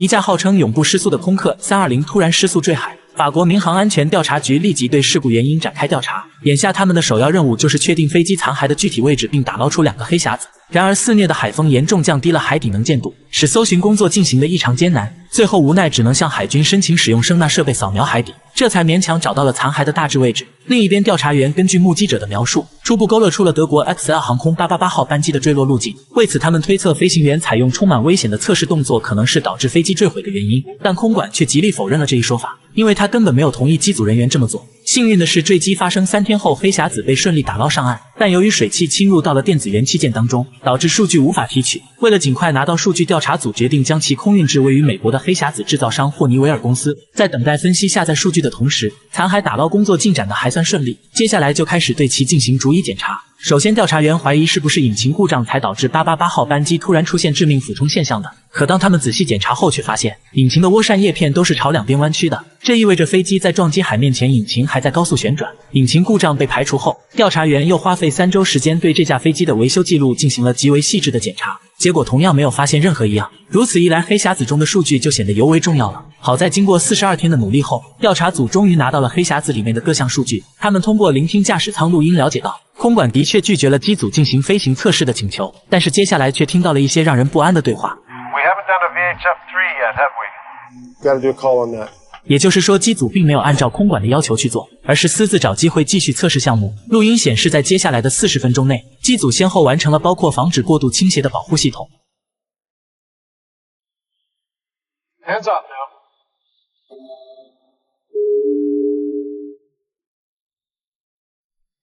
一架号称永不失速的空客320突然失速坠海，法国民航安全调查局立即对事故原因展开调查。眼下他们的首要任务就是确定飞机残骸的具体位置，并打捞出2个黑匣子。然而肆虐的海风严重降低了海底能见度，使搜寻工作进行得异常艰难。最后无奈只能向海军申请使用声纳设备扫描海底，这才勉强找到了残骸的大致位置。另一边，调查员根据目击者的描述，初步勾勒出了德国 XL 航空888号班机的坠落路径。为此，他们推测飞行员采用充满危险的测试动作可能是导致飞机坠毁的原因，但空管却极力否认了这一说法，因为他根本没有同意机组人员这么做。幸运的是，坠机发生3天后，黑匣子被顺利打捞上岸，但由于水汽侵入到了电子元器件当中，导致数据无法提取。为了尽快拿到数据，调查组决定将其空运至位于美国的黑匣子制造商霍尼韦尔公司。在等待分析下载数据的同时，残骸打捞工作进展的还算顺利，接下来就开始对其进行逐一检查。首先，调查员怀疑是不是引擎故障才导致888号班机突然出现致命俯冲现象的。可当他们仔细检查后，却发现引擎的涡扇叶片都是朝两边弯曲的，这意味着飞机在撞击海面前，引擎还在高速旋转。引擎故障被排除后，调查员又花费3周时间对这架飞机的维修记录进行了极为细致的检查，结果同样没有发现任何异样。如此一来，黑匣子中的数据就显得尤为重要了。好在经过42天的努力后，调查组终于拿到了黑匣子里面的各项数据。他们通过聆听驾驶舱录音了解到，空管的确拒绝了机组进行飞行测试的请求，但是接下来却听到了一些让人不安的对话。We haven't done a VHF-3 yet, have we? Got to do a call on that. 也就是说，机组并没有按照空管的要求去做，而是私自找机会继续测试项目。录音显示，在接下来的40分钟内，机组先后完成了包括防止过度倾斜的保护系统。Hands up now.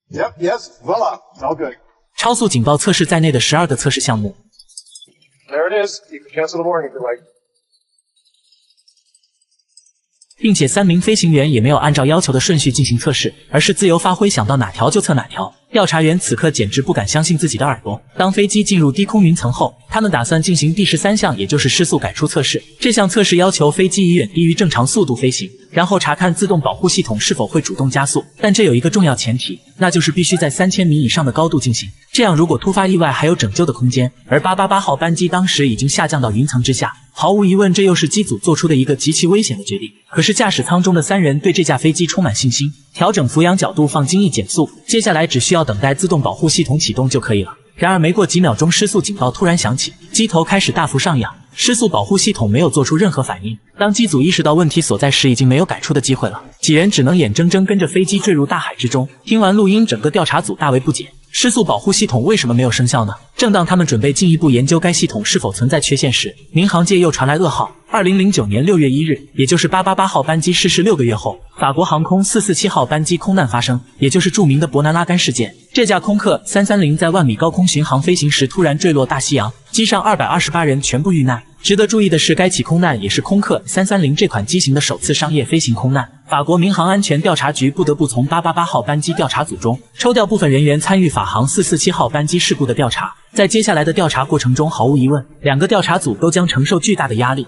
Yep, yes, voila, it's all good. 超速警报测试在内的12个测试项目。There it is. You can cancel the warning if you like. 并且3名飞行员也没有按照要求的顺序进行测试，而是自由发挥，想到哪条就测哪条。调查员此刻简直不敢相信自己的耳朵。当飞机进入低空云层后，他们打算进行第13项，也就是失速改出测试。这项测试要求飞机以远低于正常速度飞行，然后查看自动保护系统是否会主动加速。但这有一个重要前提，那就是必须在3000米以上的高度进行，这样如果突发意外还有拯救的空间。而888号班机当时已经下降到云层之下，毫无疑问，这又是机组做出的一个极其危险的决定。可是驾驶舱中的3人对这架飞机充满信心，调整俯仰角度，放精益减速，接下来只需要等待自动保护系统启动就可以了。然而没过几秒钟，失速警报突然响起，机头开始大幅上扬，失速保护系统没有做出任何反应。当机组意识到问题所在时，已经没有改出的机会了，几人只能眼睁睁跟着飞机坠入大海之中。听完录音，整个调查组大为不解，失速保护系统为什么没有生效呢？正当他们准备进一步研究该系统是否存在缺陷时，民航界又传来噩耗。2009年6月1日，也就是888号班机逝世6个月后，法国航空447号班机空难发生，也就是著名的伯南拉干事件。这架空客330在1万米高空巡航飞行时突然坠落大西洋，机上228人全部遇难。值得注意的是，该起空难也是空客330这款机型的首次商业飞行空难。法国民航安全调查局不得不从888号班机调查组中抽调部分人员参与法航447号班机事故的调查。在接下来的调查过程中，毫无疑问，2个调查组都将承受巨大的压力。